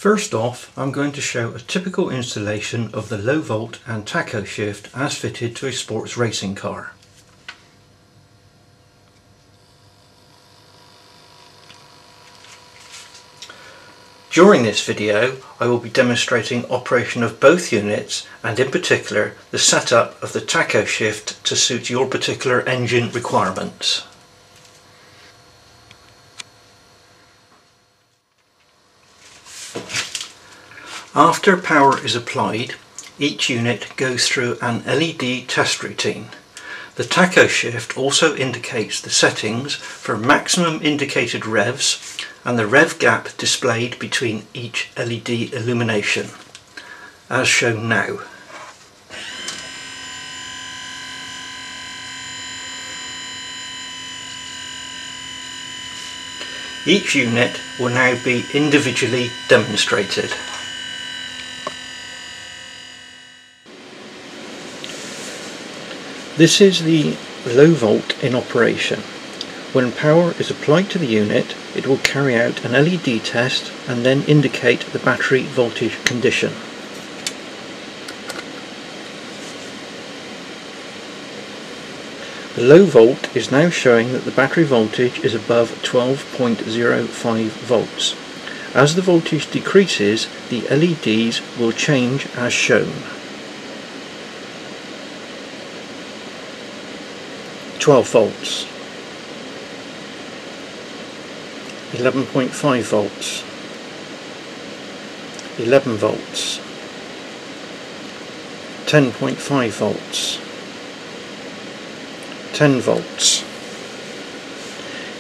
First off, I'm going to show a typical installation of the low volt and tacho shift as fitted to a sports racing car. During this video I will be demonstrating operation of both units and in particular the setup of the tacho shift to suit your particular engine requirements. After power is applied, each unit goes through an LED test routine. The tacho shift also indicates the settings for maximum indicated revs and the rev gap displayed between each LED illumination, as shown now. Each unit will now be individually demonstrated. This is the low volt in operation. When power is applied to the unit, it will carry out an LED test and then indicate the battery voltage condition. The low volt is now showing that the battery voltage is above 12.05 volts. As the voltage decreases, the LEDs will change as shown. 12 volts, 11.5 volts, 11 volts, 10.5 volts, 10 volts.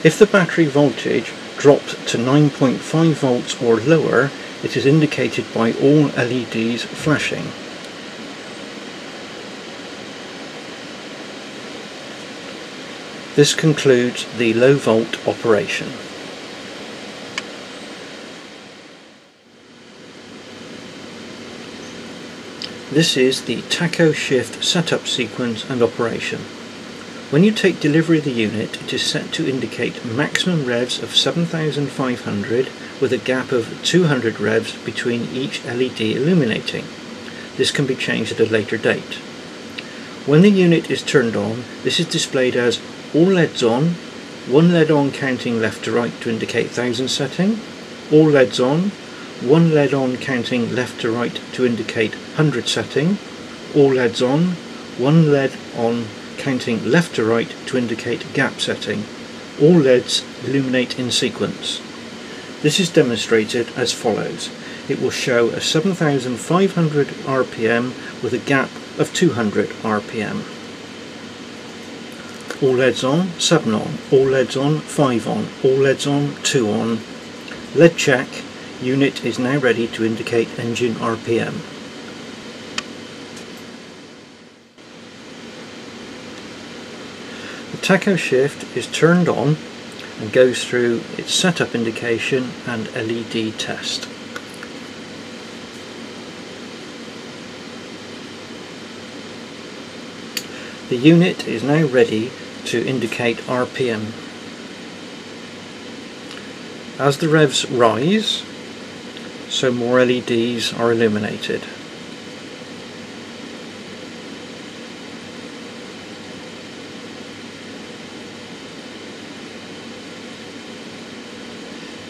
If the battery voltage drops to 9.5 volts or lower, it is indicated by all LEDs flashing. This concludes the low volt operation. This is the tacho shift setup sequence and operation. When you take delivery of the unit, it is set to indicate maximum revs of 7,500 with a gap of 200 revs between each LED illuminating. This can be changed at a later date. When the unit is turned on, this is displayed as all LEDs on, one LED on counting left to right to indicate 1000 setting, all LEDs on, one LED on counting left to right to indicate 100 setting, all LEDs on, one LED on counting left to right to indicate gap setting. All LEDs illuminate in sequence. This is demonstrated as follows. It will show a 7,500 RPM with a gap of 200 RPM. All LEDs on, 7 on, all LEDs on, 5 on, all LEDs on, 2 on. LED check, unit is now ready to indicate engine RPM. The tacho shift is turned on and goes through its setup indication and LED test. The unit is now ready to indicate RPM. As the revs rise, so more LEDs are illuminated.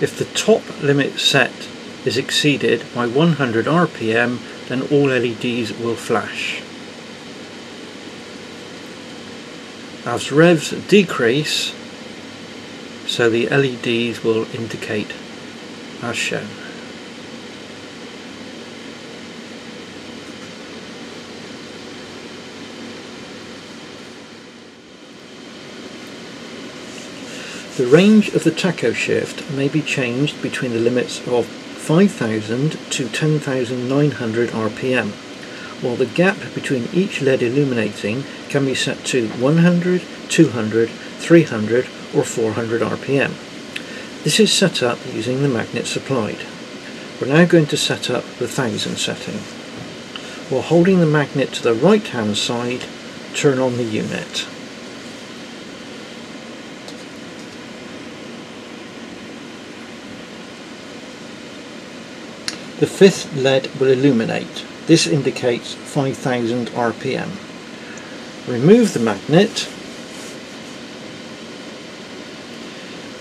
If the top limit set is exceeded by 100 RPM, then all LEDs will flash. As revs decrease, so the LEDs will indicate as shown. The range of the tacho shift may be changed between the limits of 5,000 to 10,900 RPM, while the gap between each LED illuminating can be set to 100, 200, 300 or 400 RPM. This is set up using the magnet supplied. We're now going to set up the 1000 setting. While holding the magnet to the right hand side, turn on the unit. The fifth LED will illuminate. This indicates 5000 RPM. Remove the magnet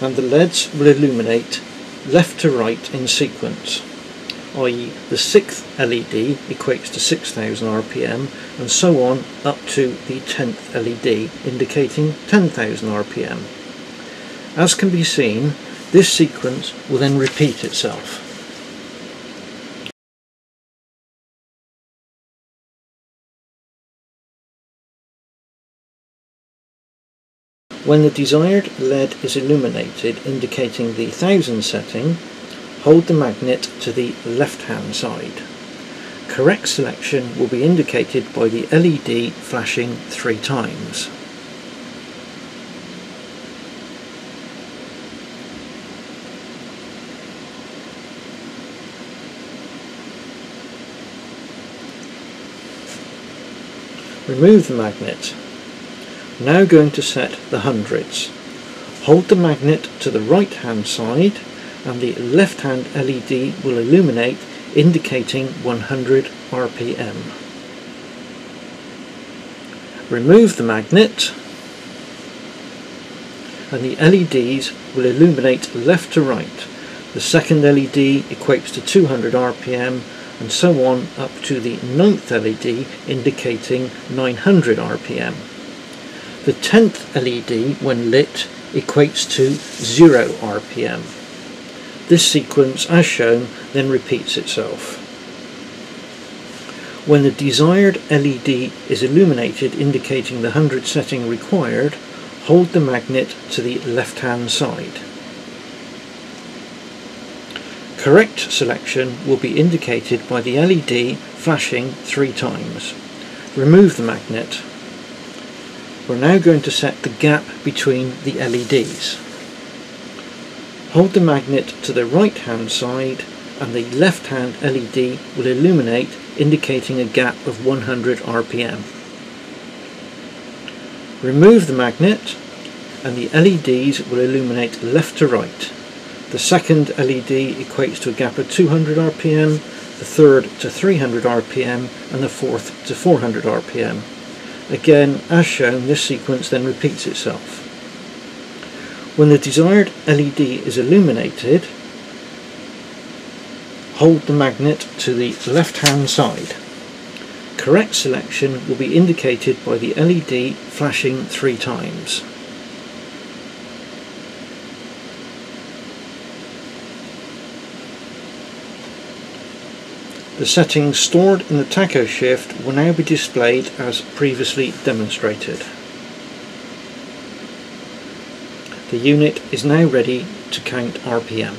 and the LEDs will illuminate left to right in sequence, i.e. the sixth LED equates to 6000 RPM and so on up to the 10th LED indicating 10,000 RPM. As can be seen, this sequence will then repeat itself. When the desired LED is illuminated indicating the 1000 setting, hold the magnet to the left hand side. Correct selection will be indicated by the LED flashing 3 times. Remove the magnet. Now going to set the hundreds. Hold the magnet to the right hand side and the left hand LED will illuminate indicating 100 RPM. Remove the magnet and the LEDs will illuminate left to right. The second LED equates to 200 RPM and so on up to the 9th LED indicating 900 RPM. The 10th LED, when lit, equates to 0 RPM. This sequence, as shown, then repeats itself. When the desired LED is illuminated indicating the 100 setting required, hold the magnet to the left-hand side. Correct selection will be indicated by the LED flashing 3 times. Remove the magnet. We're now going to set the gap between the LEDs. Hold the magnet to the right hand side and the left hand LED will illuminate indicating a gap of 100 RPM. Remove the magnet and the LEDs will illuminate left to right. The second LED equates to a gap of 200 RPM, the third to 300 RPM and the fourth to 400 RPM. Again, as shown, this sequence then repeats itself. When the desired LED is illuminated, hold the magnet to the left-hand side. Correct selection will be indicated by the LED flashing 3 times. The settings stored in the tacho shift will now be displayed as previously demonstrated. The unit is now ready to count RPM.